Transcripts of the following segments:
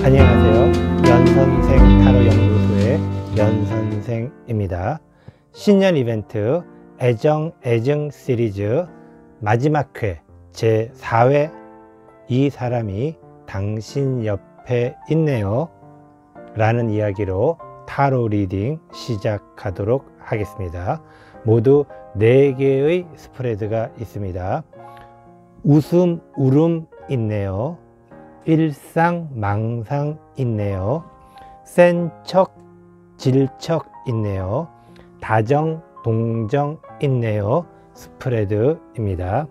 안녕하세요. 연선생 타로연구소의 연선생입니다. 신년 이벤트 애정 시리즈 마지막 회 제4회 이 사람이 당신 옆에 있네요 라는 이야기로 타로 리딩 시작하도록 하겠습니다. 모두 4개의 스프레드가 있습니다. 웃음, 울음 있네요. 일상, 망상 있네요. 센 척, 질척 있네요. 다정, 동정 있네요. 스프레드입니다.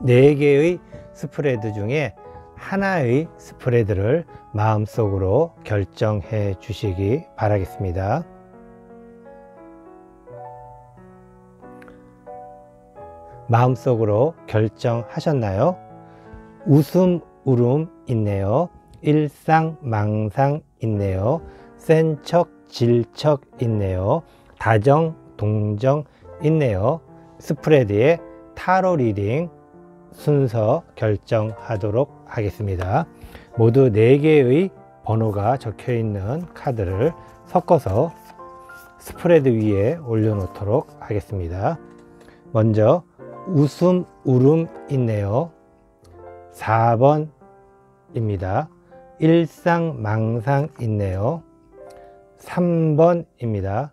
4개의 스프레드 중에 하나의 스프레드를 마음속으로 결정해 주시기 바라겠습니다. 마음속으로 결정하셨나요? 웃음, 울음 있네요. 일상, 망상 있네요. 센 척, 질척 있네요. 다정, 동정 있네요. 스프레드의 타로 리딩 순서 결정하도록 하겠습니다. 모두 4개의 번호가 적혀 있는 카드를 섞어서 스프레드 위에 올려놓도록 하겠습니다. 먼저 웃음, 울음 있네요. 4번입니다. 일상, 망상 있네요. 3번입니다.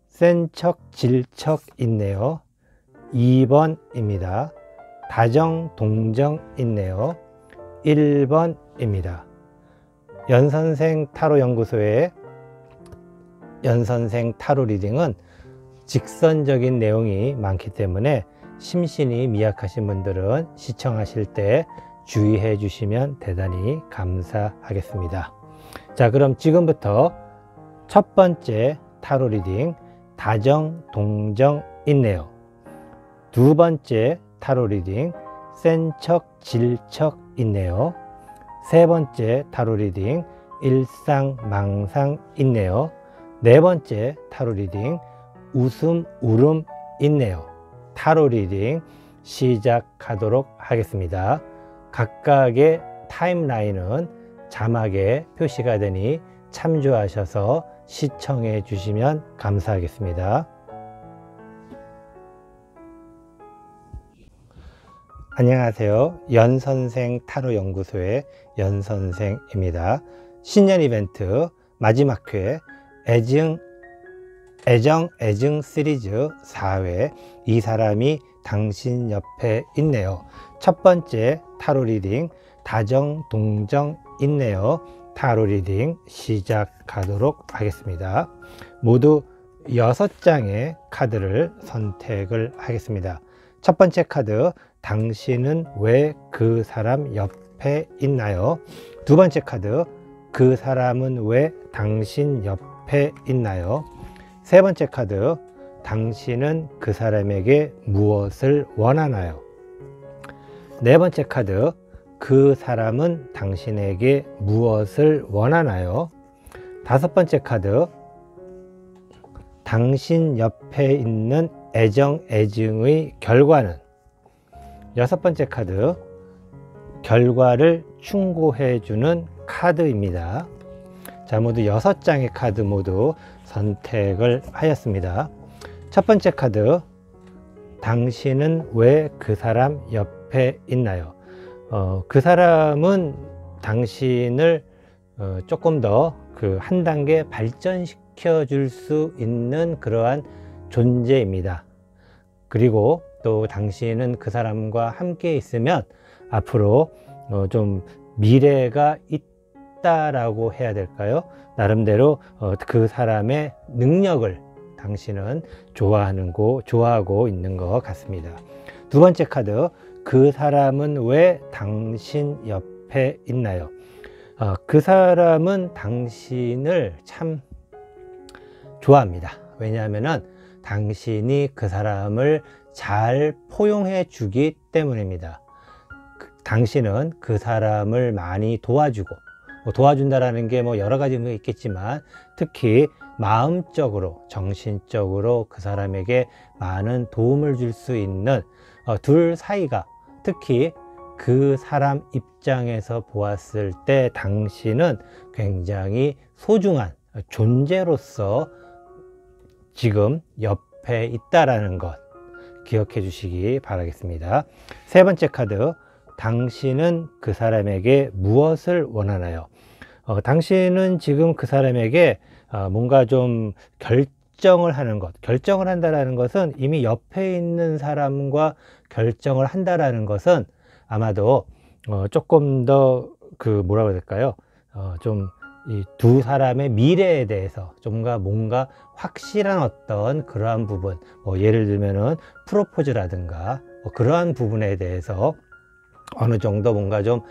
센 척, 질척 있네요. 2번입니다. 다정, 동정 있네요. 1번입니다. 연선생 타로 연구소의 연선생 타로 리딩은 직선적인 내용이 많기 때문에 심신이 미약하신 분들은 시청하실 때 주의해 주시면 대단히 감사하겠습니다. 자, 그럼 지금부터 첫 번째 타로 리딩 다정, 동정 있네요. 두 번째 타로 리딩 센 척, 질척 있네요. 세 번째 타로 리딩 일상, 망상 있네요. 네 번째 타로 리딩 웃음, 울음 있네요. 타로 리딩 시작하도록 하겠습니다. 각각의 타임라인은 자막에 표시가 되니 참조하셔서 시청해 주시면 감사하겠습니다. 안녕하세요. 연선생 타로 연구소의 연선생입니다. 신년 이벤트 마지막 회 애정 시리즈 4회 이 사람이 당신 옆에 있네요. 첫 번째 타로 리딩 다정, 동정 있네요. 타로 리딩 시작하도록 하겠습니다. 모두 6장의 카드를 선택을 하겠습니다. 첫 번째 카드 당신은 왜 그 사람 옆에 있나요? 두 번째 카드 그 사람은 왜 당신 옆에 있나요? 세 번째 카드 당신은 그 사람에게 무엇을 원하나요? 네 번째 카드 그 사람은 당신에게 무엇을 원하나요? 다섯 번째 카드 당신 옆에 있는 애정의 결과는? 여섯 번째 카드 결과를 충고해 주는 카드입니다. 자, 모두 6장의 카드 모두 선택을 하였습니다. 첫 번째 카드 당신은 왜 그 사람 옆에 있나요? 그 사람은 당신을 조금 더 한 단계 발전시켜 줄 수 있는 그러한 존재입니다. 그리고 또 당신은 그 사람과 함께 있으면 앞으로 좀 미래가 있다라고 해야 될까요? 나름대로 그 사람의 능력을 당신은 좋아하고 있는 것 같습니다. 두 번째 카드 그 사람은 왜 당신 옆에 있나요? 그 사람은 당신을 참 좋아합니다. 왜냐하면 당신이 그 사람을 잘 포용해 주기 때문입니다. 당신은 그 사람을 많이 도와주고 도와준다라는 게 여러 가지 의미가 있겠지만 특히 마음적으로 정신적으로 그 사람에게 많은 도움을 줄 수 있는 둘 사이가 특히 그 사람 입장에서 보았을 때 당신은 굉장히 소중한 존재로서 지금 옆에 있다라는 것 기억해 주시기 바라겠습니다. 세 번째 카드, 당신은 그 사람에게 무엇을 원하나요? 당신은 지금 그 사람에게 뭔가 좀 결정을 하는 것, 결정을 한다라는 것은 이미 옆에 있는 사람과 결정을 한다라는 것은 아마도 조금 더 뭐라고 해야 될까요? 좀 이 두 사람의 미래에 대해서 뭔가 확실한 어떤 그러한 부분, 예를 들면은 프로포즈라든가 그러한 부분에 대해서 어느 정도 뭔가 좀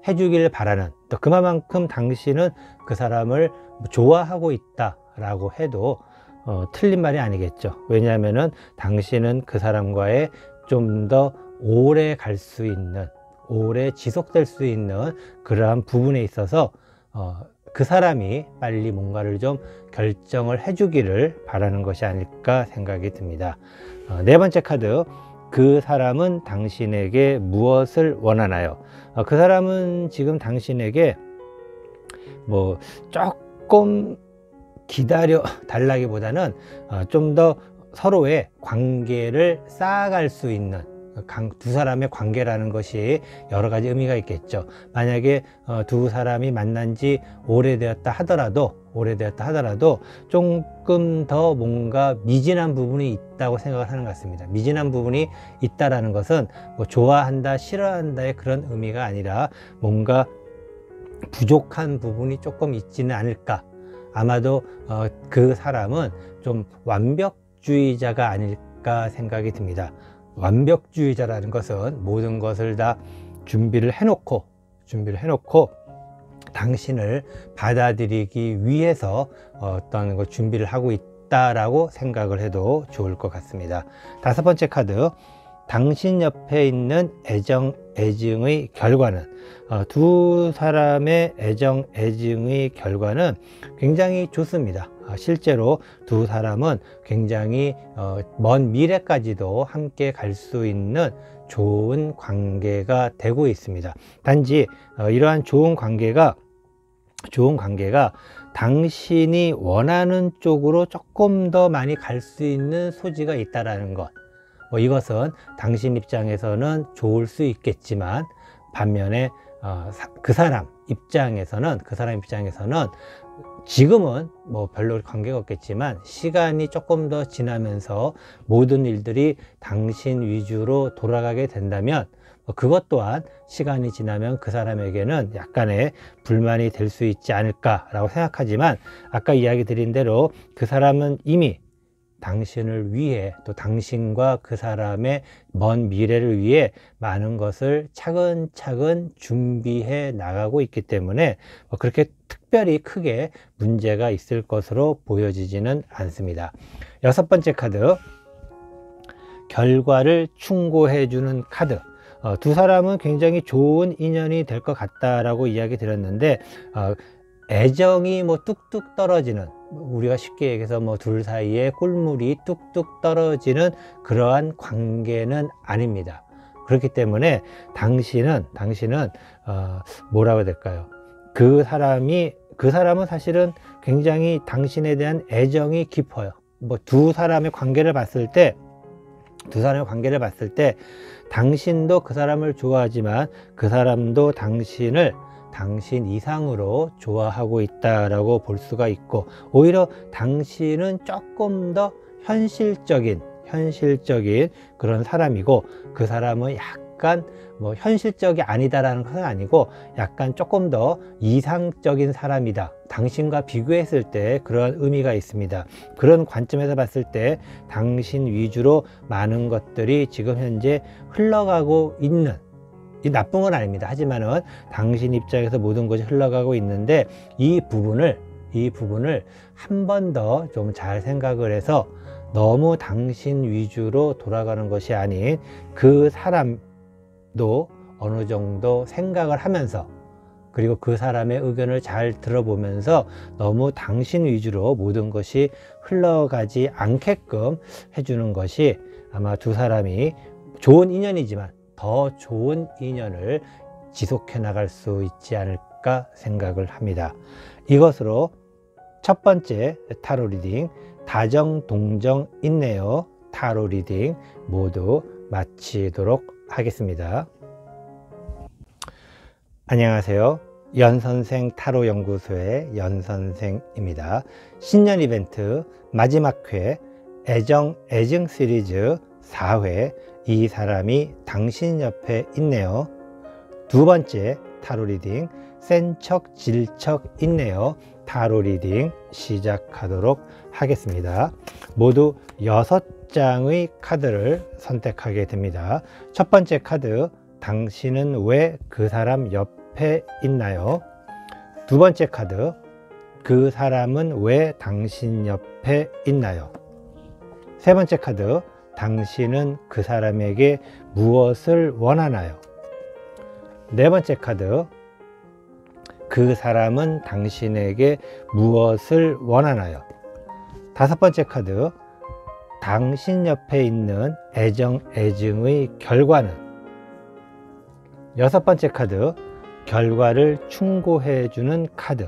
해주길 바라는, 또 그만큼 당신은 그 사람을 좋아하고 있다라고 해도 틀린 말이 아니겠죠. 왜냐하면은 당신은 그 사람과의 좀 더 오래 갈 수 있는, 오래 지속될 수 있는 그러한 부분에 있어서 그 사람이 빨리 뭔가를 좀 결정을 해주기를 바라는 것이 아닐까 생각이 듭니다. 네 번째 카드, 그 사람은 당신에게 무엇을 원하나요? 그 사람은 지금 당신에게 조금 기다려 달라기보다는 좀 더 서로의 관계를 쌓아갈 수 있는, 두 사람의 관계라는 것이 여러 가지 의미가 있겠죠. 만약에 두 사람이 만난 지 오래되었다 하더라도 조금 더 뭔가 미진한 부분이 있다고 생각을 하는 것 같습니다. 미진한 부분이 있다라는 것은 좋아한다, 싫어한다의 그런 의미가 아니라 뭔가 부족한 부분이 조금 있지는 않을까. 아마도 그 사람은 좀 완벽주의자가 아닐까 생각이 듭니다. 완벽주의자라는 것은 모든 것을 다 준비를 해놓고 당신을 받아들이기 위해서 어떤 걸 준비를 하고 있다라고 생각을 해도 좋을 것 같습니다. 다섯 번째 카드, 당신 옆에 있는 애정, 애증의 결과는, 두 사람의 애정, 애증의 결과는 굉장히 좋습니다. 실제로 두 사람은 굉장히 먼 미래까지도 함께 갈 수 있는 좋은 관계가 되고 있습니다. 단지 이러한 좋은 관계가 당신이 원하는 쪽으로 조금 더 많이 갈 수 있는 소지가 있다라는 것, 이것은 당신 입장에서는 좋을 수 있겠지만 반면에 그 사람 입장에서는 지금은 별로 관계가 없겠지만 시간이 조금 더 지나면서 모든 일들이 당신 위주로 돌아가게 된다면 그것 또한 시간이 지나면 그 사람에게는 약간의 불만이 될 수 있지 않을까라고 생각하지만, 아까 이야기 드린 대로 그 사람은 이미 당신을 위해, 또 당신과 그 사람의 먼 미래를 위해 많은 것을 차근차근 준비해 나가고 있기 때문에 그렇게 특별히 크게 문제가 있을 것으로 보여지지는 않습니다. 여섯 번째 카드, 결과를 충고해 주는 카드. 두 사람은 굉장히 좋은 인연이 될 것 같다라고 이야기 드렸는데, 애정이 뚝뚝 떨어지는, 우리가 쉽게 얘기해서 둘 사이에 꿀물이 뚝뚝 떨어지는 그러한 관계는 아닙니다. 그렇기 때문에 당신은 뭐라고 해야 될까요? 그 사람은 사실은 굉장히 당신에 대한 애정이 깊어요. 두 사람의 관계를 봤을 때 당신도 그 사람을 좋아하지만 그 사람도 당신 이상으로 좋아하고 있다라고 볼 수가 있고, 오히려 당신은 조금 더 현실적인 그런 사람이고, 그 사람은 약간 현실적이 아니다라는 것은 아니고 약간 조금 더 이상적인 사람이다, 당신과 비교했을 때 그런 의미가 있습니다. 그런 관점에서 봤을 때 당신 위주로 많은 것들이 지금 현재 흘러가고 있는, 이 나쁜 건 아닙니다. 하지만은 당신 입장에서 모든 것이 흘러가고 있는데, 이 부분을 한 번 더 좀 잘 생각을 해서 너무 당신 위주로 돌아가는 것이 아닌 그 사람도 어느 정도 생각을 하면서, 그리고 그 사람의 의견을 잘 들어보면서 너무 당신 위주로 모든 것이 흘러가지 않게끔 해주는 것이 아마 두 사람이 좋은 인연이지만 더 좋은 인연을 지속해 나갈 수 있지 않을까 생각을 합니다. 이것으로 첫 번째 타로 리딩 다정, 동정, 인내요 타로 리딩 모두 마치도록 하겠습니다. 안녕하세요. 연선생 타로 연구소의 연선생입니다. 신년 이벤트 마지막 회 애정 애증 시리즈 4회 이 사람이 당신 옆에 있네요. 두 번째 타로 리딩 센 척 질척 있네요 타로 리딩 시작하도록 하겠습니다. 모두 6장의 카드를 선택하게 됩니다. 첫 번째 카드 당신은 왜 그 사람 옆에 있나요? 두 번째 카드 그 사람은 왜 당신 옆에 있나요? 세 번째 카드 당신은 그 사람에게 무엇을 원하나요? 네 번째 카드 그 사람은 당신에게 무엇을 원하나요? 다섯 번째 카드 당신 옆에 있는 애정 애증의 결과는? 여섯 번째 카드 결과를 충고해 주는 카드.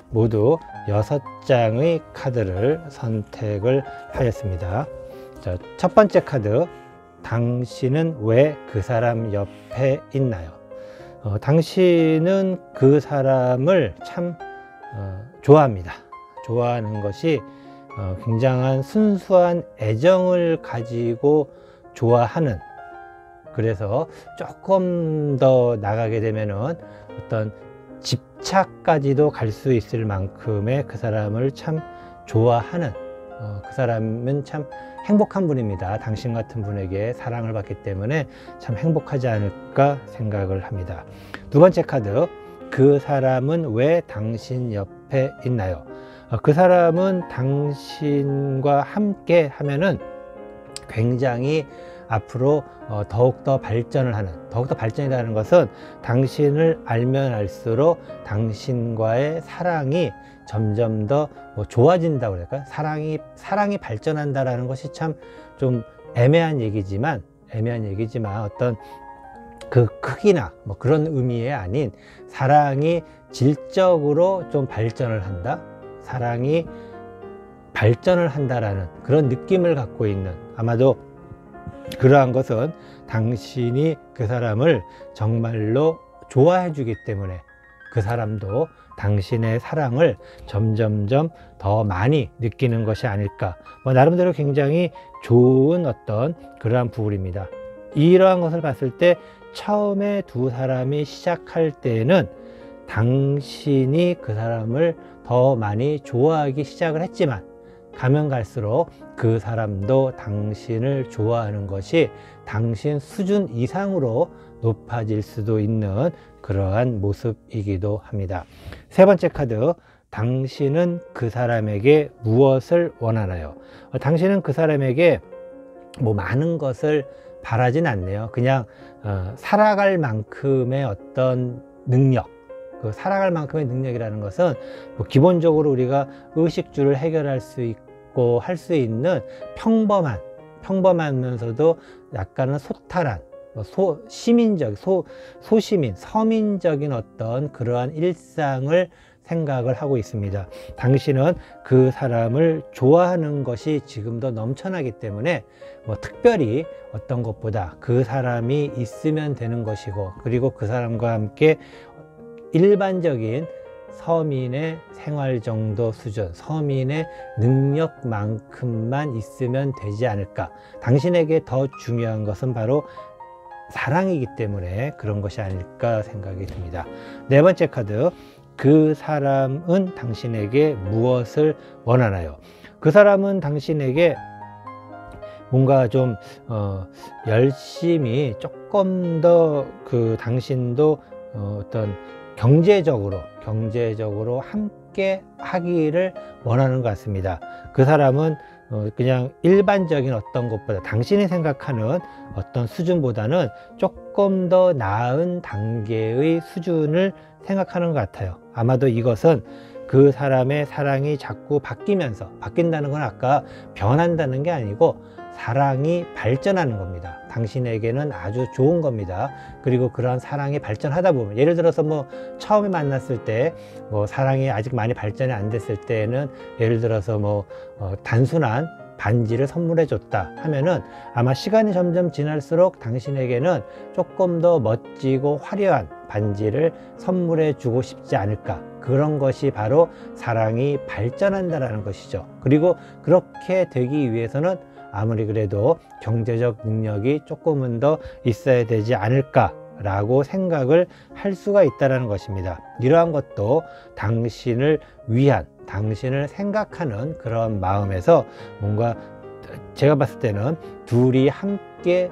모두 6장의 카드를 선택을 하였습니다. 자, 첫 번째 카드 당신은 왜 그 사람 옆에 있나요? 당신은 그 사람을 참 좋아합니다. 좋아하는 것이 굉장한 순수한 애정을 가지고 좋아하는, 그래서 조금 더 나가게 되면은 어떤 집착까지도 갈 수 있을 만큼의 그 사람을 참 좋아하는, 그 사람은 참 행복한 분입니다. 당신 같은 분에게 사랑을 받기 때문에 참 행복하지 않을까 생각을 합니다. 두 번째 카드 그 사람은 왜 당신 옆에 있나요? 그 사람은 당신과 함께 하면은 굉장히 앞으로 더욱더 발전을 하는, 더욱더 발전이라는 것은 당신을 알면 알수록 당신과의 사랑이 점점 더 좋아진다고 그럴까요? 사랑이 발전한다라는 것이 참 좀 애매한 얘기지만 어떤 그 크기나 그런 의미의 아닌 사랑이 질적으로 좀 발전을 한다, 사랑이 발전을 한다라는 그런 느낌을 갖고 있는, 아마도 그러한 것은 당신이 그 사람을 정말로 좋아해 주기 때문에 그 사람도 당신의 사랑을 점점점 더 많이 느끼는 것이 아닐까. 나름대로 굉장히 좋은 어떤 그러한 부분입니다. 이러한 것을 봤을 때 처음에 두 사람이 시작할 때는 당신이 그 사람을 더 많이 좋아하기 시작을 했지만 가면 갈수록 그 사람도 당신을 좋아하는 것이 당신 수준 이상으로 높아질 수도 있는 그러한 모습이기도 합니다. 세 번째 카드 당신은 그 사람에게 무엇을 원하나요? 당신은 그 사람에게 많은 것을 바라진 않네요. 그냥 살아갈 만큼의 어떤 능력, 그 살아갈 만큼의 능력이라는 것은 기본적으로 우리가 의식주를 해결할 수 있고 할 수 있는 평범하면서도 약간은 소탈한 소시민, 서민적인 어떤 그러한 일상을 생각을 하고 있습니다. 당신은 그 사람을 좋아하는 것이 지금도 넘쳐나기 때문에 특별히 어떤 것보다 그 사람이 있으면 되는 것이고, 그리고 그 사람과 함께 일반적인 서민의 생활 정도 수준, 서민의 능력만큼만 있으면 되지 않을까. 당신에게 더 중요한 것은 바로 사랑이기 때문에 그런 것이 아닐까 생각이 듭니다. 네 번째 카드 그 사람은 당신에게 무엇을 원하나요? 그 사람은 당신에게 뭔가 좀 열심히 조금 더 당신도 어떤 경제적으로 함께 하기를 원하는 것 같습니다. 그 사람은 그냥 일반적인 어떤 것보다, 당신이 생각하는 어떤 수준보다는 조금 더 나은 단계의 수준을 생각하는 것 같아요. 아마도 이것은 그 사람의 사랑이 자꾸 바뀐다는 건 아까 변한다는 게 아니고 사랑이 발전하는 겁니다. 당신에게는 아주 좋은 겁니다. 그리고 그러한 사랑이 발전하다 보면, 예를 들어서 뭐 처음에 만났을 때 뭐 사랑이 아직 많이 발전이 안 됐을 때는 예를 들어서 뭐 단순한 반지를 선물해 줬다 하면은 아마 시간이 점점 지날수록 당신에게는 조금 더 멋지고 화려한 반지를 선물해 주고 싶지 않을까. 그런 것이 바로 사랑이 발전한다라는 것이죠. 그리고 그렇게 되기 위해서는 아무리 그래도 경제적 능력이 조금은 더 있어야 되지 않을까 라고 생각을 할 수가 있다는 것입니다. 이러한 것도 당신을 위한, 당신을 생각하는 그런 마음에서 뭔가 제가 봤을 때는 둘이 함께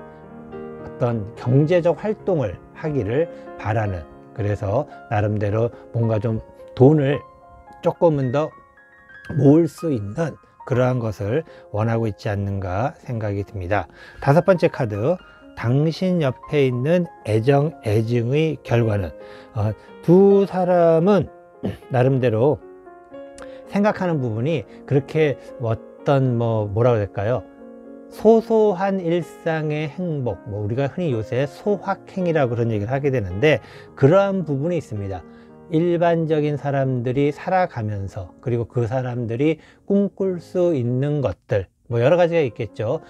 어떤 경제적 활동을 하기를 바라는, 그래서 나름대로 뭔가 좀 돈을 조금은 더 모을 수 있는 그러한 것을 원하고 있지 않는가 생각이 듭니다. 다섯 번째 카드, 당신 옆에 있는 애정, 애증의 결과는, 두 사람은 나름대로 생각하는 부분이 그렇게 어떤 뭐라고 해야 될까요? 소소한 일상의 행복, 우리가 흔히 요새 소확행이라고 그런 얘기를 하게 되는데, 그러한 부분이 있습니다. 일반적인 사람들이 살아가면서, 그리고 그 사람들이 꿈꿀 수 있는 것들, 여러 가지가 있겠죠.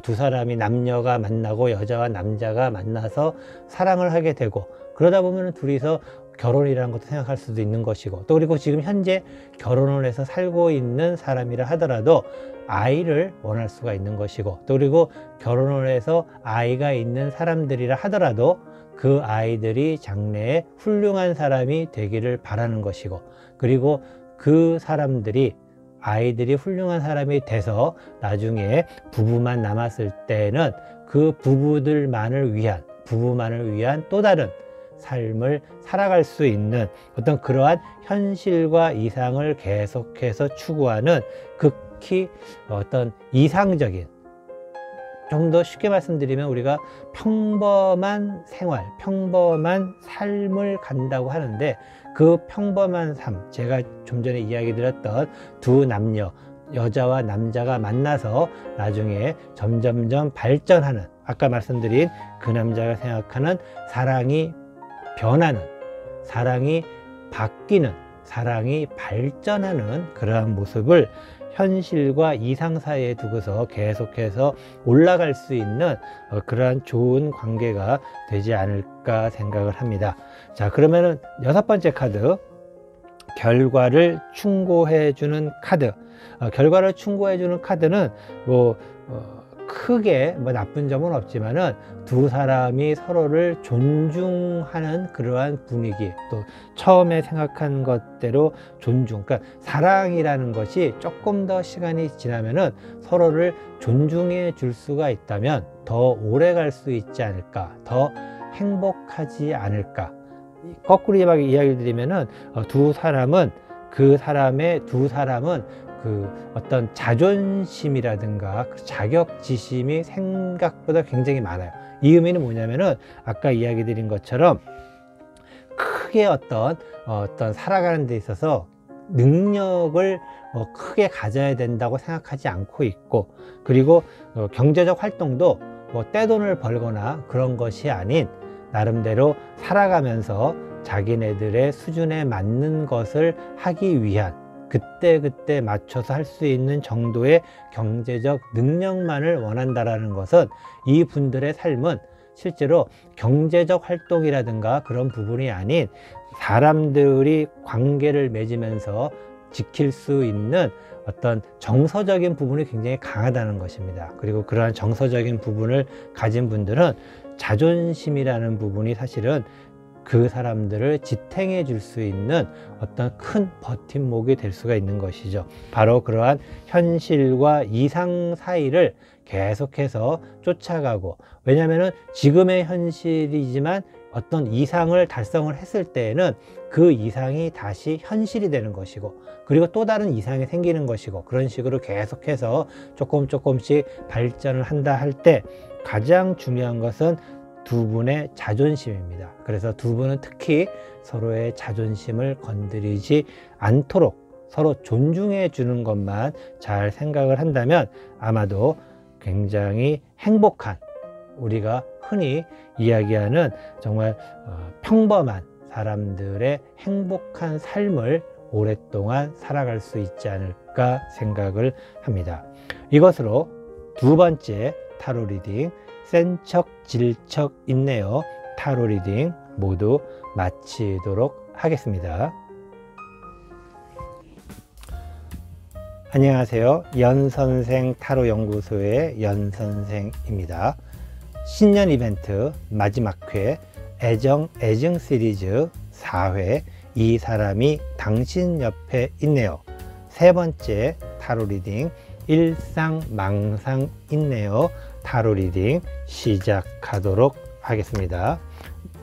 두 사람이, 남녀가 만나고 여자와 남자가 만나서 사랑을 하게 되고, 그러다 보면 둘이서 결혼이라는 것도 생각할 수도 있는 것이고, 또 그리고 지금 현재 결혼을 해서 살고 있는 사람이라 하더라도 아이를 원할 수가 있는 것이고, 또 그리고 결혼을 해서 아이가 있는 사람들이라 하더라도 그 아이들이 장래에 훌륭한 사람이 되기를 바라는 것이고, 그리고 그 사람들이, 아이들이 훌륭한 사람이 돼서 나중에 부부만 남았을 때는 그 부부만을 위한 또 다른 삶을 살아갈 수 있는 어떤 그러한 현실과 이상을 계속해서 추구하는 극히 어떤 이상적인, 좀 더 쉽게 말씀드리면 우리가 평범한 생활, 평범한 삶을 간다고 하는데, 그 평범한 삶, 제가 좀 전에 이야기 드렸던 두 남녀, 여자와 남자가 만나서 나중에 점점점 발전하는, 아까 말씀드린 그 남자가 생각하는 사랑이 변하는, 사랑이 바뀌는, 사랑이 발전하는 그러한 모습을 현실과 이상 사이에 두고서 계속해서 올라갈 수 있는 그러한 좋은 관계가 되지 않을까 생각을 합니다. 자, 그러면은 여섯 번째 카드, 결과를 충고해 주는 카드. 결과를 충고해 주는 카드는 크게 나쁜 점은 없지만은 두 사람이 서로를 존중하는 그러한 분위기, 또 처음에 생각한 것대로 존중, 그러니까 사랑이라는 것이 조금 더 시간이 지나면은 서로를 존중해 줄 수가 있다면 더 오래 갈 수 있지 않을까, 더 행복하지 않을까. 거꾸로 이야기를 드리면은 두 사람은 그 어떤 자존심이라든가 그 자격지심이 생각보다 굉장히 많아요. 이 의미는 뭐냐면은 아까 이야기 드린 것처럼 크게 어떤 살아가는 데 있어서 능력을 크게 가져야 된다고 생각하지 않고 있고, 그리고 경제적 활동도 떼돈을 벌거나 그런 것이 아닌, 나름대로 살아가면서 자기네들의 수준에 맞는 것을 하기 위한, 그때 맞춰서 할 수 있는 정도의 경제적 능력만을 원한다라는 것은, 이 분들의 삶은 실제로 경제적 활동이라든가 그런 부분이 아닌 사람들이 관계를 맺으면서 지킬 수 있는 어떤 정서적인 부분이 굉장히 강하다는 것입니다. 그리고 그러한 정서적인 부분을 가진 분들은 자존심이라는 부분이 사실은 그 사람들을 지탱해 줄 수 있는 어떤 큰 버팀목이 될 수가 있는 것이죠. 바로 그러한 현실과 이상 사이를 계속해서 쫓아가고, 왜냐하면 지금의 현실이지만 어떤 이상을 달성을 했을 때에는 그 이상이 다시 현실이 되는 것이고, 그리고 또 다른 이상이 생기는 것이고, 그런 식으로 계속해서 조금씩 발전을 한다 할 때 가장 중요한 것은 두 분의 자존심입니다. 그래서 두 분은 특히 서로의 자존심을 건드리지 않도록 서로 존중해 주는 것만 잘 생각을 한다면 아마도 굉장히 행복한, 우리가 흔히 이야기하는 정말 평범한 사람들의 행복한 삶을 오랫동안 살아갈 수 있지 않을까 생각을 합니다. 이것으로 두 번째 타로 리딩, 센 척, 질 척 있네요 타로 리딩 모두 마치도록 하겠습니다. 안녕하세요. 연선생 타로 연구소의 연선생입니다. 신년 이벤트 마지막 회 애정 애증 시리즈 4회 이 사람이 당신 옆에 있네요. 세 번째 타로 리딩 일상망상 있네요 타로 리딩 시작하도록 하겠습니다.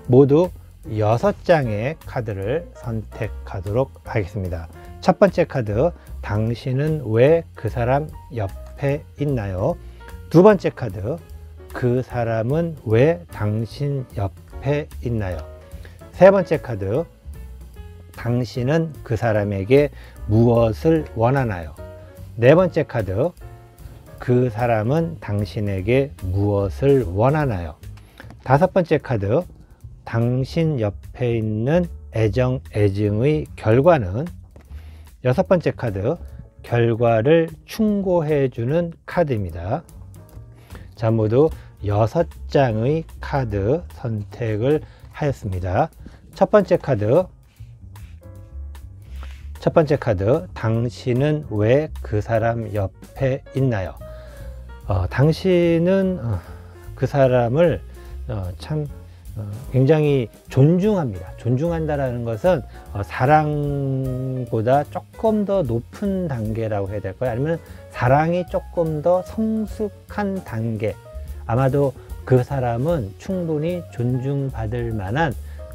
모두 6장의 카드를 선택하도록 하겠습니다. 첫 번째 카드, 당신은 왜 그 사람 옆에 있나요? 두 번째 카드, 그 사람은 왜 당신 옆에 있나요? 세 번째 카드, 당신은 그 사람에게 무엇을 원하나요? 네 번째 카드, 그 사람은 당신에게 무엇을 원하나요? 다섯 번째 카드, 당신 옆에 있는 애정, 애증의 결과는? 여섯 번째 카드, 결과를 충고해 주는 카드입니다. 자, 모두 6장의 카드 선택을 하였습니다. 첫 번째 카드, 당신은 왜 그 사람 옆에 있나요? 당신은 그 사람을 굉장히 존중합니다. 존중한다라는 것은 사랑보다 조금 더 높은 단계라고 해야 될까요? 아니면 사랑이 조금 더 성숙한 단계. 아마도 그 사람은 충분히 존중받을 만한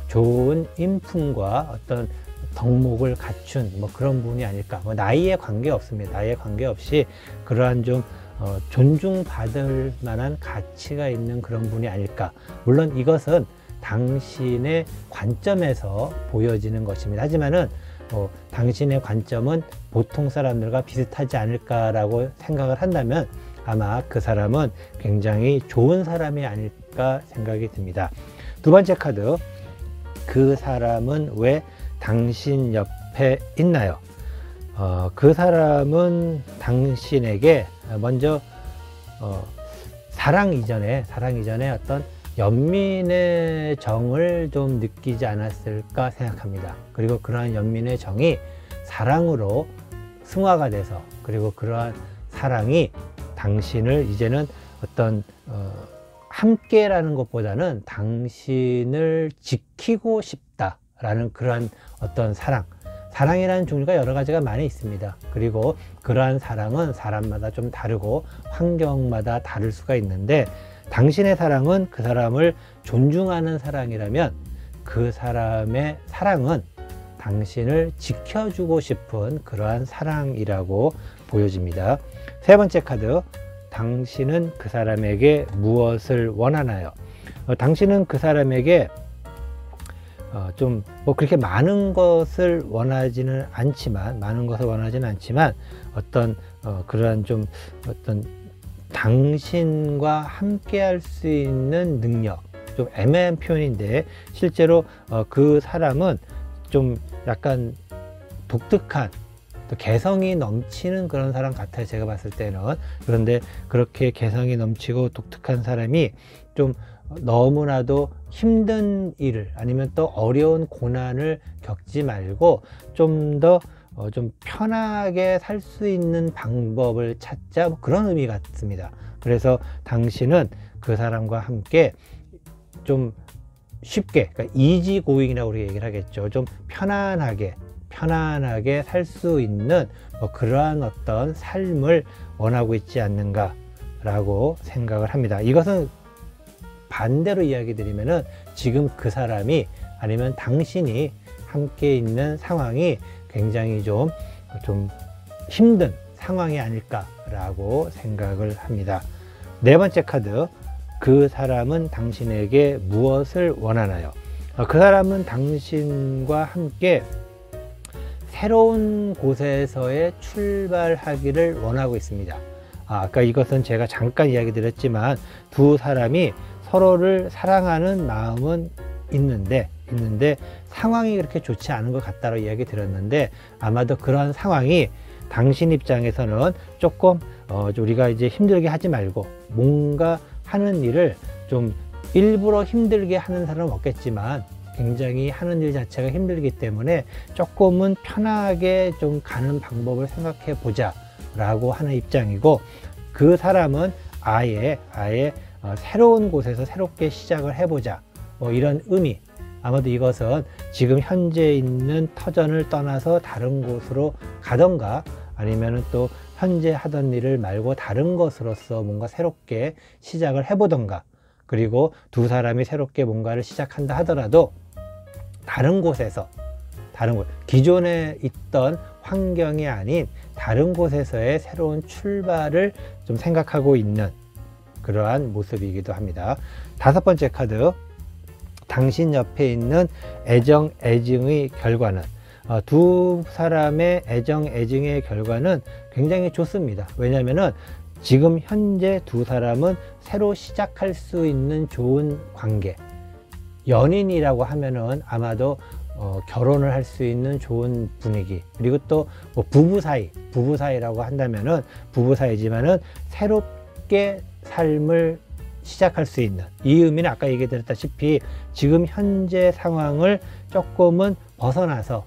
좋은 인품과 어떤 덕목을 갖춘 그런 분이 아닐까. 나이에 관계없습니다. 나이에 관계없이 그러한 좀 존중받을 만한 가치가 있는 그런 분이 아닐까. 물론 이것은 당신의 관점에서 보여지는 것입니다. 하지만은 당신의 관점은 보통 사람들과 비슷하지 않을까라고 생각을 한다면 아마 그 사람은 굉장히 좋은 사람이 아닐까 생각이 듭니다. 두 번째 카드, 그 사람은 왜 당신 옆에 있나요? 그 사람은 당신에게 먼저 사랑 이전에 어떤 연민의 정을 좀 느끼지 않았을까 생각합니다. 그리고 그러한 연민의 정이 사랑으로 승화가 돼서, 그리고 그러한 사랑이 당신을 이제는 어떤 함께라는 것보다는 당신을 지키고 싶다라는 그러한 어떤 사랑이라는 종류가 여러 가지가 많이 있습니다. 그리고 그러한 사랑은 사람마다 좀 다르고 환경마다 다를 수가 있는데, 당신의 사랑은 그 사람을 존중하는 사랑이라면 그 사람의 사랑은 당신을 지켜주고 싶은 그러한 사랑이라고 보여집니다. 세 번째 카드, 당신은 그 사람에게 무엇을 원하나요? 당신은 그 사람에게 좀 그렇게 많은 것을 원하지는 않지만 어떤 그러한 좀 어떤 당신과 함께 할 수 있는 능력, 좀 애매한 표현인데 실제로 그 사람은 좀 약간 독특한 또 개성이 넘치는 그런 사람 같아요, 제가 봤을 때는. 그런데 그렇게 개성이 넘치고 독특한 사람이 좀 너무나도 힘든 일을, 아니면 또 어려운 고난을 겪지 말고 좀 더 좀 편하게 살 수 있는 방법을 찾자, 그런 의미 같습니다. 그래서 당신은 그 사람과 함께 좀 쉽게, 그러니까 이지 고잉이라고 우리가 얘기를 하겠죠. 좀 편안하게 살 수 있는 그러한 어떤 삶을 원하고 있지 않는가 라고 생각을 합니다. 이것은 반대로 이야기 드리면은 지금 그 사람이, 아니면 당신이 함께 있는 상황이 굉장히 좀 힘든 상황이 아닐까라고 생각을 합니다. 네 번째 카드, 그 사람은 당신에게 무엇을 원하나요? 그 사람은 당신과 함께 새로운 곳에서의 출발하기를 원하고 있습니다. 아까 이것은 제가 잠깐 이야기 드렸지만 두 사람이 서로를 사랑하는 마음은 있는데 상황이 그렇게 좋지 않은 것 같다고 이야기 드렸는데, 아마도 그런 상황이 당신 입장에서는 조금 우리가 이제 힘들게 하지 말고, 뭔가 하는 일을 좀 일부러 힘들게 하는 사람은 없겠지만 굉장히 하는 일 자체가 힘들기 때문에 조금은 편하게 좀 가는 방법을 생각해 보자 라고 하는 입장이고, 그 사람은 아예 새로운 곳에서 새롭게 시작을 해보자, 뭐 이런 의미. 아마도 이것은 지금 현재 있는 터전을 떠나서 다른 곳으로 가던가, 아니면은 또 현재 하던 일을 말고 다른 것으로서 뭔가 새롭게 시작을 해보던가, 그리고 두 사람이 새롭게 뭔가를 시작한다 하더라도 다른 곳에서, 기존에 있던 환경이 아닌 다른 곳에서의 새로운 출발을 좀 생각하고 있는 그러한 모습이기도 합니다. 다섯 번째 카드, 당신 옆에 있는 애정, 애증의 결과는, 두 사람의 애정, 애증의 결과는 굉장히 좋습니다. 왜냐하면은 지금 현재 두 사람은 새로 시작할 수 있는 좋은 관계, 연인이라고 하면은 아마도 결혼을 할 수 있는 좋은 분위기, 그리고 또 뭐 부부 사이라고 한다면은 부부 사이지만은 새롭게 삶을 시작할 수 있는, 이 의미는 아까 얘기 드렸다시피 지금 현재 상황을 조금은 벗어나서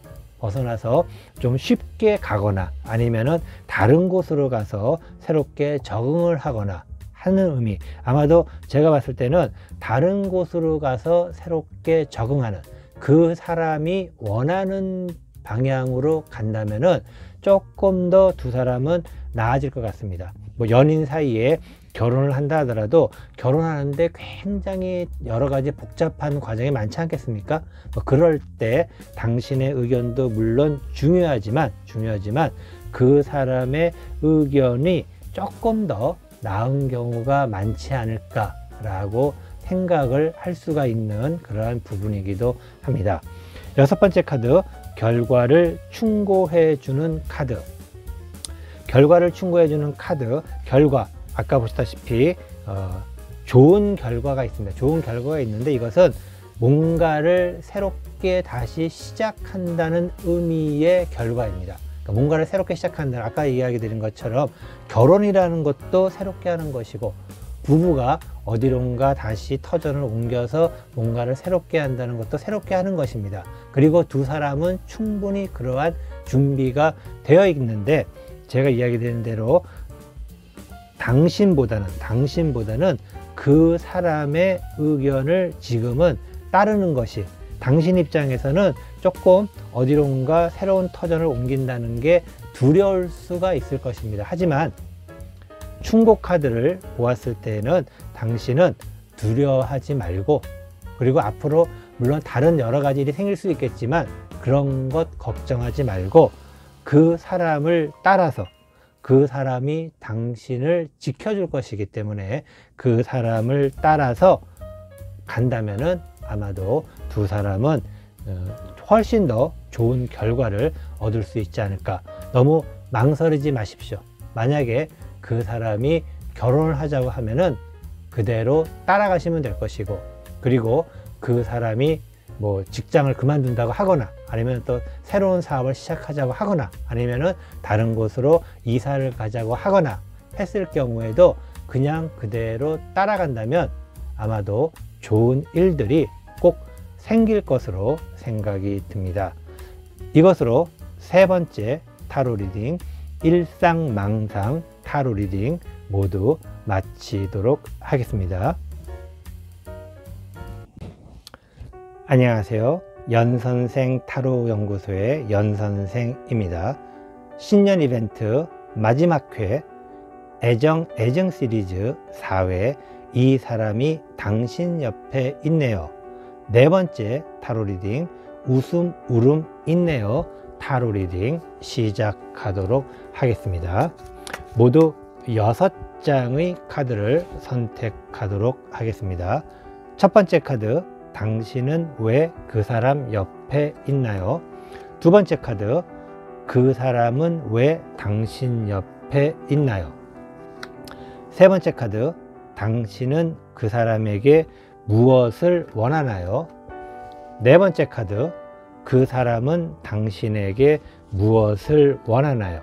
좀 쉽게 가거나, 아니면은 다른 곳으로 가서 새롭게 적응을 하거나 하는 의미. 아마도 제가 봤을 때는 다른 곳으로 가서 새롭게 적응하는, 그 사람이 원하는 방향으로 간다면은 조금 더 두 사람은 나아질 것 같습니다. 뭐 연인 사이에 결혼을 한다 하더라도 결혼하는데 굉장히 여러 가지 복잡한 과정이 많지 않겠습니까? 뭐 그럴 때 당신의 의견도 물론 중요하지만 그 사람의 의견이 조금 더 나은 경우가 많지 않을까라고 생각을 할 수가 있는 그러한 부분이기도 합니다. 여섯 번째 카드, 결과를 충고해 주는 카드. 결과를 충고해 주는 카드, 결과, 아까 보셨다시피 좋은 결과가 있습니다. 좋은 결과가 있는데 이것은 뭔가를 새롭게 다시 시작한다는 의미의 결과입니다. 그러니까 뭔가를 새롭게 시작한다는, 아까 이야기 드린 것처럼 결혼이라는 것도 새롭게 하는 것이고, 부부가 어디론가 다시 터전을 옮겨서 뭔가를 새롭게 한다는 것도 새롭게 하는 것입니다. 그리고 두 사람은 충분히 그러한 준비가 되어 있는데, 제가 이야기 드린 대로 당신보다는 그 사람의 의견을 지금은 따르는 것이, 당신 입장에서는 조금 어디론가 새로운 터전을 옮긴다는 게 두려울 수가 있을 것입니다. 하지만 충고 카드를 보았을 때는 당신은 두려워하지 말고, 그리고 앞으로 물론 다른 여러 가지 일이 생길 수 있겠지만 그런 것 걱정하지 말고, 그 사람을 따라서, 그 사람이 당신을 지켜줄 것이기 때문에 그 사람을 따라서 간다면은 아마도 두 사람은 훨씬 더 좋은 결과를 얻을 수 있지 않을까. 너무 망설이지 마십시오. 만약에 그 사람이 결혼을 하자고 하면은 그대로 따라가시면 될 것이고, 그리고 그 사람이 뭐 직장을 그만둔다고 하거나, 아니면 또 새로운 사업을 시작하자고 하거나, 아니면은 다른 곳으로 이사를 가자고 하거나 했을 경우에도 그냥 그대로 따라간다면 아마도 좋은 일들이 꼭 생길 것으로 생각이 듭니다. 이것으로 세 번째 타로 리딩, 일상망상 타로 리딩 모두 마치도록 하겠습니다. 안녕하세요. 연선생 타로 연구소의 연선생입니다. 신년 이벤트 마지막 회 애정 시리즈 4회 이 사람이 당신 옆에 있네요. 네 번째 타로 리딩 웃음 울음 있네요. 타로 리딩 시작하도록 하겠습니다. 모두 6장의 카드를 선택하도록 하겠습니다. 첫 번째 카드, 당신은 왜 그 사람 옆에 있나요? 두 번째 카드, 그 사람은 왜 당신 옆에 있나요? 세 번째 카드, 당신은 그 사람에게 무엇을 원하나요? 네 번째 카드, 그 사람은 당신에게 무엇을 원하나요?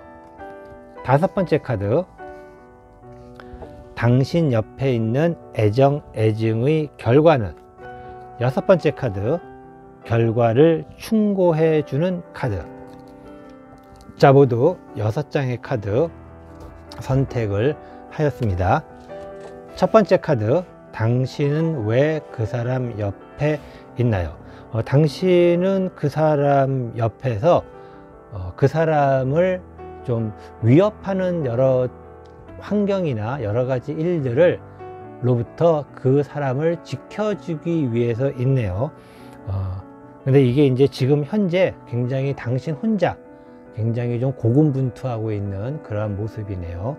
다섯 번째 카드, 당신 옆에 있는 애정, 애증의 결과는? 여섯 번째 카드, 결과를 충고해 주는 카드. 자, 모두 6장의 카드 선택을 하였습니다. 첫 번째 카드, 당신은 왜 그 사람 옆에 있나요? 당신은 그 사람 옆에서 그 사람을 좀 위협하는 여러 환경이나 여러 가지 일들을 로부터 그 사람을 지켜주기 위해서 있네요. 근데 이게 이제 지금 현재 굉장히 당신 혼자 굉장히 좀 고군분투하고 있는 그러한 모습이네요.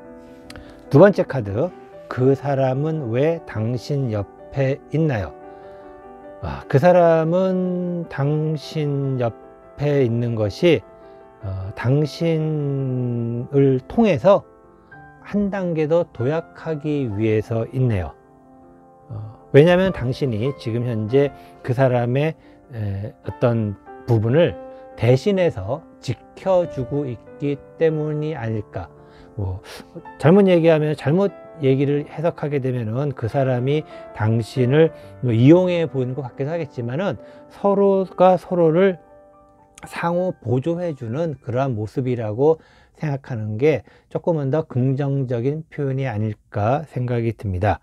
두 번째 카드, 그 사람은 왜 당신 옆에 있나요? 그 사람은 당신 옆에 있는 것이 당신을 통해서 한 단계 더 도약하기 위해서 있네요. 왜냐하면 당신이 지금 현재 그 사람의 어떤 부분을 대신해서 지켜주고 있기 때문이 아닐까. 잘못 얘기하면, 잘못 얘기를 해석하게 되면은 그 사람이 당신을 이용해 보이는 것 같기도 하겠지만은 서로가 서로를 상호 보조해주는 그러한 모습이라고 생각하는 게 조금은 더 긍정적인 표현이 아닐까 생각이 듭니다.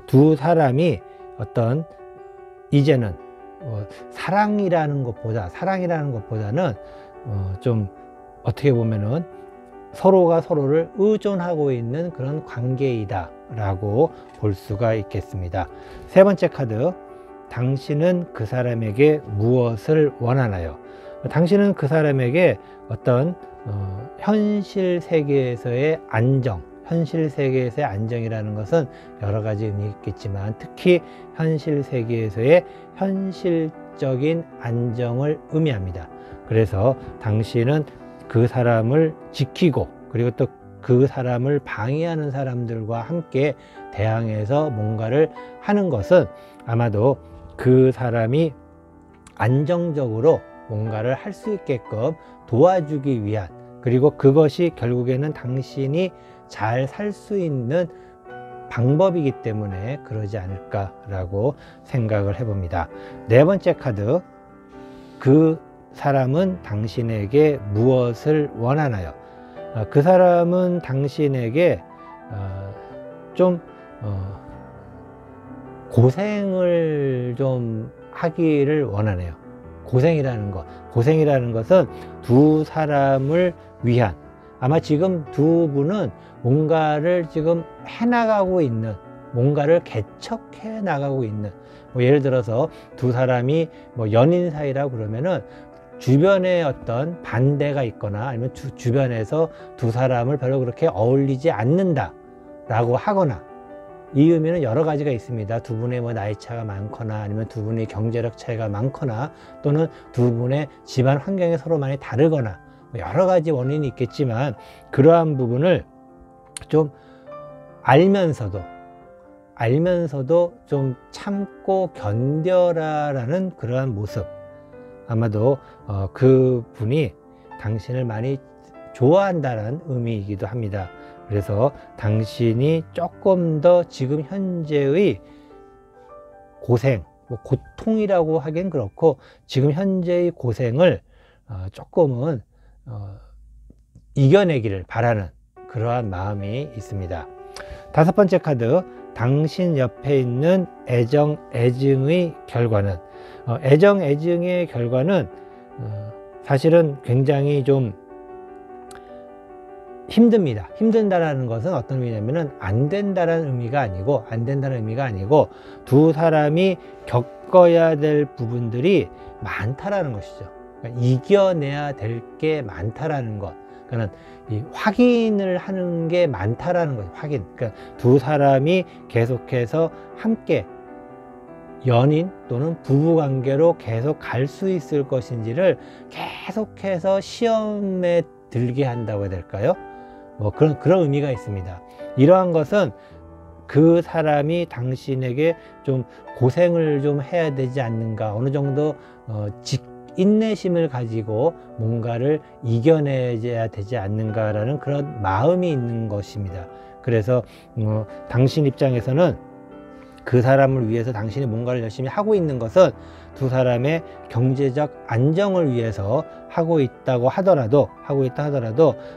두 사람이 어떤 이제는 사랑이라는 것보다는 좀 어떻게 보면은 서로가 서로를 의존하고 있는 그런 관계이다 라고 볼 수가 있겠습니다. 세 번째 카드, 당신은 그 사람에게 무엇을 원하나요? 당신은 그 사람에게 어떤 현실 세계에서의 안정, 현실 세계에서의 안정이라는 것은 여러 가지 의미가 있겠지만 특히 현실 세계에서의 현실적인 안정을 의미합니다. 그래서 당신은 그 사람을 지키고 그리고 또 그 사람을 방해하는 사람들과 함께 대항해서 뭔가를 하는 것은 아마도 그 사람이 안정적으로 뭔가를 할 수 있게끔 도와주기 위한, 그리고 그것이 결국에는 당신이 잘 살 수 있는 방법이기 때문에 그러지 않을까라고 생각을 해봅니다. 네 번째 카드, 그 사람은 당신에게 무엇을 원하나요? 그 사람은 당신에게 좀 고생을 좀 하기를 원하네요. 고생이라는 것은 두 사람을 위한, 아마 지금 두 분은 뭔가를 지금 해나가고 있는, 뭔가를 개척해 나가고 있는, 예를 들어서 두 사람이 연인 사이라고 그러면은 주변에 어떤 반대가 있거나 아니면 주변에서 두 사람을 별로 그렇게 어울리지 않는다 라고 하거나, 이 의미는 여러 가지가 있습니다. 두 분의 나이 차가 많거나 아니면 두 분의 경제력 차이가 많거나 또는 두 분의 집안 환경이 서로 많이 다르거나 여러 가지 원인이 있겠지만 그러한 부분을 좀 알면서도 좀 참고 견뎌라라는 그러한 모습, 아마도 그 분이 당신을 많이 좋아한다는 의미이기도 합니다. 그래서 당신이 조금 더 지금 현재의 고생, 고통이라고 하긴 그렇고 지금 현재의 고생을 조금은 이겨내기를 바라는 그러한 마음이 있습니다. 다섯 번째 카드, 당신 옆에 있는 애정, 애증의 결과는? 애정, 애증의 결과는 사실은 굉장히 좀 힘듭니다. 힘든다라는 것은 어떤 의미냐면은 안 된다는 의미가 아니고 두 사람이 겪어야 될 부분들이 많다라는 것이죠. 그러니까 이겨내야 될 게 많다라는 것. 그러니까 이 확인을 하는 게 많다라는 거예요. 확인. 그러니까 두 사람이 계속해서 함께 연인 또는 부부 관계로 계속 갈 수 있을 것인지를 계속해서 시험에 들게 한다고 해야 될까요? 그런 의미가 있습니다. 이러한 것은 그 사람이 당신에게 좀 고생을 좀 해야 되지 않는가, 어느 정도 인내심을 가지고 뭔가를 이겨내야 되지 않는가라는 그런 마음이 있는 것입니다. 그래서 당신 입장에서는 그 사람을 위해서 당신이 뭔가를 열심히 하고 있는 것은 두 사람의 경제적 안정을 위해서 하고 있다 하더라도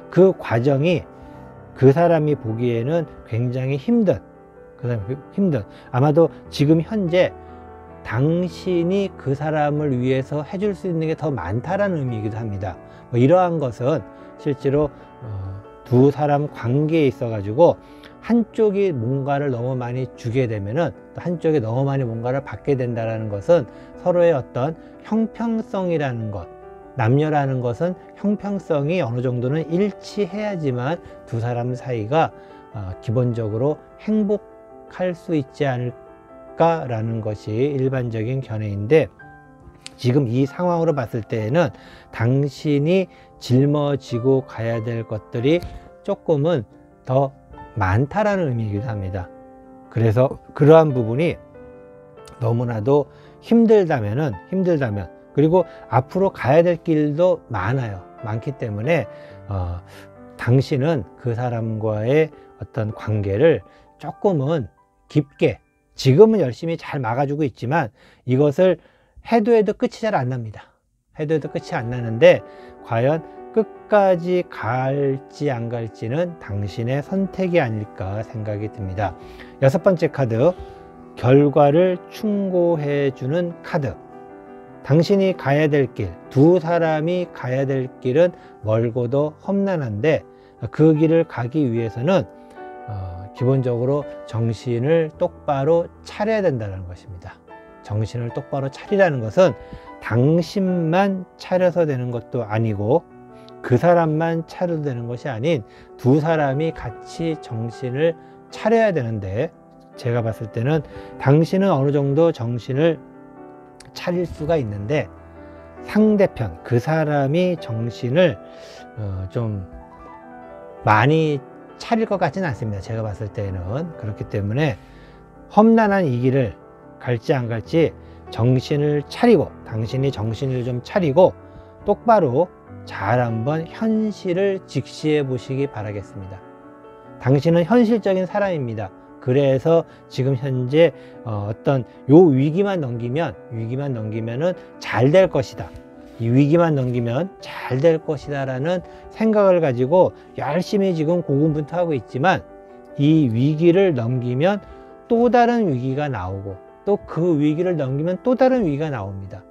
그 과정이 그 사람이 보기에는 굉장히 힘든, 아마도 지금 현재 당신이 그 사람을 위해서 해줄 수 있는 게 더 많다라는 의미이기도 합니다. 이러한 것은 실제로 두 사람 관계에 있어 가지고 한쪽이 뭔가를 너무 많이 주게 되면은 또 한쪽이 너무 많이 뭔가를 받게 된다는 것은 서로의 어떤 형평성이라는 것, 남녀라는 것은 형평성이 어느 정도는 일치해야지만 두 사람 사이가 기본적으로 행복할 수 있지 않을까라는 것이 일반적인 견해인데, 지금 이 상황으로 봤을 때에는 당신이 짊어지고 가야 될 것들이 조금은 더 많다라는 의미이기도 합니다. 그래서 그러한 부분이 너무나도 힘들다면, 그리고 앞으로 가야 될 길도 많기 때문에 당신은 그 사람과의 어떤 관계를 조금은 깊게, 지금은 열심히 잘 막아주고 있지만 이것을 해도 끝이 잘 안 납니다. 해도 끝이 안 나는데 과연 끝까지 갈지 안 갈지는 당신의 선택이 아닐까 생각이 듭니다. 6번째 카드, 결과를 충고해 주는 카드. 당신이 가야 될 길, 두 사람이 가야 될 길은 멀고도 험난한데 그 길을 가기 위해서는 기본적으로 정신을 똑바로 차려야 된다는 것입니다. 정신을 똑바로 차리라는 것은 당신만 차려서 되는 것도 아니고 그 사람만 차려도 되는 것이 아닌 두 사람이 같이 정신을 차려야 되는데, 제가 봤을 때는 당신은 어느 정도 정신을 차릴 수가 있는데 상대편, 그 사람이 정신을 좀 많이 차릴 것 같지는 않습니다. 제가 봤을 때는. 그렇기 때문에 험난한 이 길을 갈지 안 갈지 정신을 차리고, 당신이 정신을 좀 차리고 똑바로 잘 한번 현실을 직시해 보시기 바라겠습니다. 당신은 현실적인 사람입니다. 그래서 지금 현재 어떤 요 위기만 넘기면은 잘 될 것이다, 이 위기만 넘기면 잘 될 것이다 라는 생각을 가지고 열심히 지금 고군분투하고 있지만, 이 위기를 넘기면 또 다른 위기가 나오고 또 그 위기를 넘기면 또 다른 위기가 나옵니다.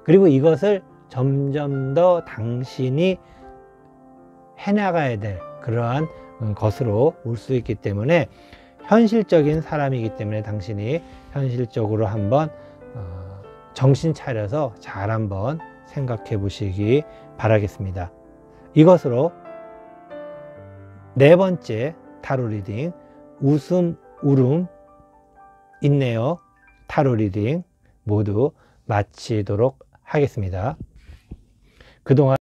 그리고 이것을 점점 더 당신이 해나가야 될 그러한 것으로 올 수 있기 때문에, 현실적인 사람이기 때문에 당신이 현실적으로 한번 정신 차려서 잘 한번 생각해 보시기 바라겠습니다. 이것으로 4번째 타로 리딩, 웃음, 울음, 있네요 타로 리딩 모두 마치도록 하겠습니다. 그동안